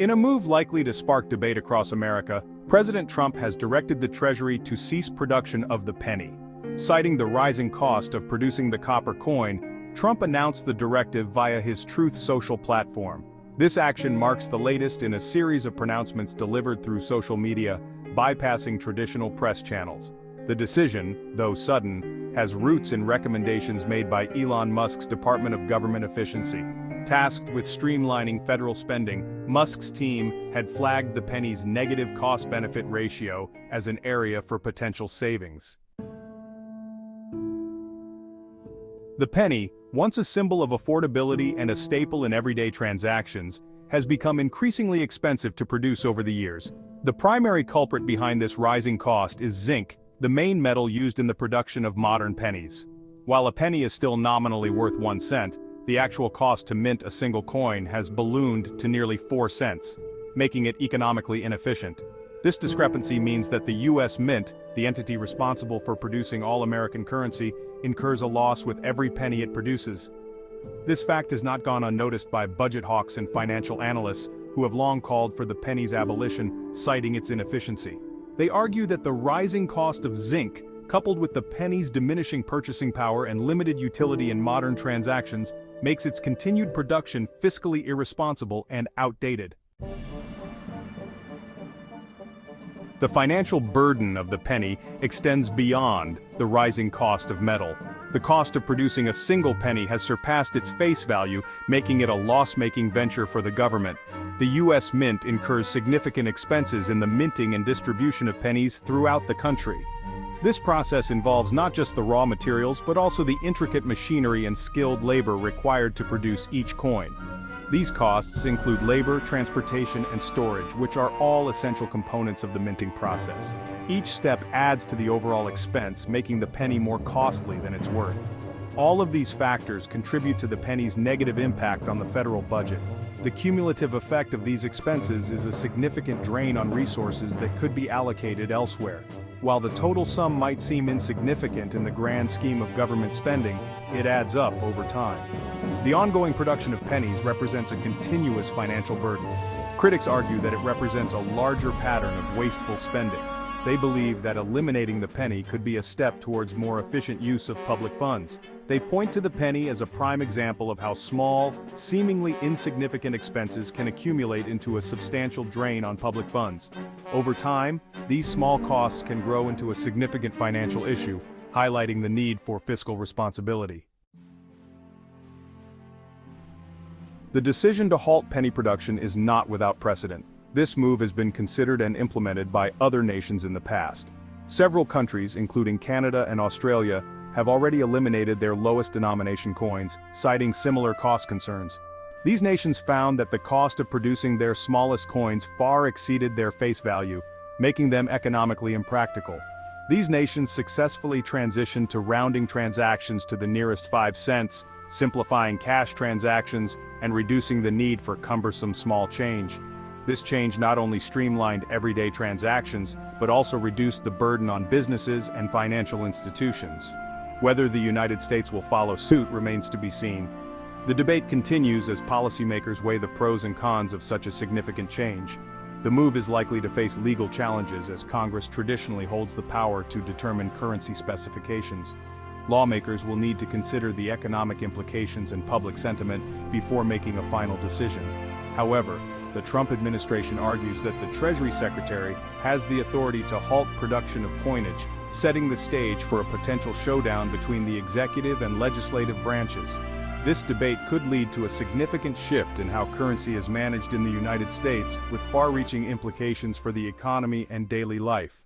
In a move likely to spark debate across America, President Trump has directed the Treasury to cease production of the penny. Citing the rising cost of producing the copper coin, Trump announced the directive via his Truth Social platform. This action marks the latest in a series of pronouncements delivered through social media, bypassing traditional press channels. The decision, though sudden, has roots in recommendations made by Elon Musk's Department of Government Efficiency. Tasked with streamlining federal spending, Musk's team had flagged the penny's negative cost-benefit ratio as an area for potential savings. The penny, once a symbol of affordability and a staple in everyday transactions, has become increasingly expensive to produce over the years. The primary culprit behind this rising cost is zinc, the main metal used in the production of modern pennies. While a penny is still nominally worth 1 cent, the actual cost to mint a single coin has ballooned to nearly 4 cents, making it economically inefficient. This discrepancy means that the US Mint, the entity responsible for producing all American currency, incurs a loss with every penny it produces. This fact has not gone unnoticed by budget hawks and financial analysts who have long called for the penny's abolition, citing its inefficiency. They argue that the rising cost of zinc, coupled with the penny's diminishing purchasing power and limited utility in modern transactions, makes its continued production fiscally irresponsible and outdated. The financial burden of the penny extends beyond the rising cost of metal. The cost of producing a single penny has surpassed its face value, making it a loss-making venture for the government. The US Mint incurs significant expenses in the minting and distribution of pennies throughout the country. This process involves not just the raw materials but also the intricate machinery and skilled labor required to produce each coin. These costs include labor, transportation, and storage, which are all essential components of the minting process. Each step adds to the overall expense, making the penny more costly than it's worth. All of these factors contribute to the penny's negative impact on the federal budget. The cumulative effect of these expenses is a significant drain on resources that could be allocated elsewhere. While the total sum might seem insignificant in the grand scheme of government spending, it adds up over time. The ongoing production of pennies represents a continuous financial burden. Critics argue that it represents a larger pattern of wasteful spending. They believe that eliminating the penny could be a step towards more efficient use of public funds. They point to the penny as a prime example of how small, seemingly insignificant expenses can accumulate into a substantial drain on public funds. Over time, these small costs can grow into a significant financial issue, highlighting the need for fiscal responsibility. The decision to halt penny production is not without precedent. This move has been considered and implemented by other nations in the past. Several countries, including Canada and Australia, have already eliminated their lowest denomination coins, citing similar cost concerns. These nations found that the cost of producing their smallest coins far exceeded their face value, making them economically impractical. These nations successfully transitioned to rounding transactions to the nearest 5 cents, simplifying cash transactions, and reducing the need for cumbersome small change. This change not only streamlined everyday transactions, but also reduced the burden on businesses and financial institutions. Whether the United States will follow suit remains to be seen. The debate continues as policymakers weigh the pros and cons of such a significant change. The move is likely to face legal challenges as Congress traditionally holds the power to determine currency specifications. Lawmakers will need to consider the economic implications and public sentiment before making a final decision. However, the Trump administration argues that the Treasury Secretary has the authority to halt production of coinage, setting the stage for a potential showdown between the executive and legislative branches. This debate could lead to a significant shift in how currency is managed in the United States, with far-reaching implications for the economy and daily life.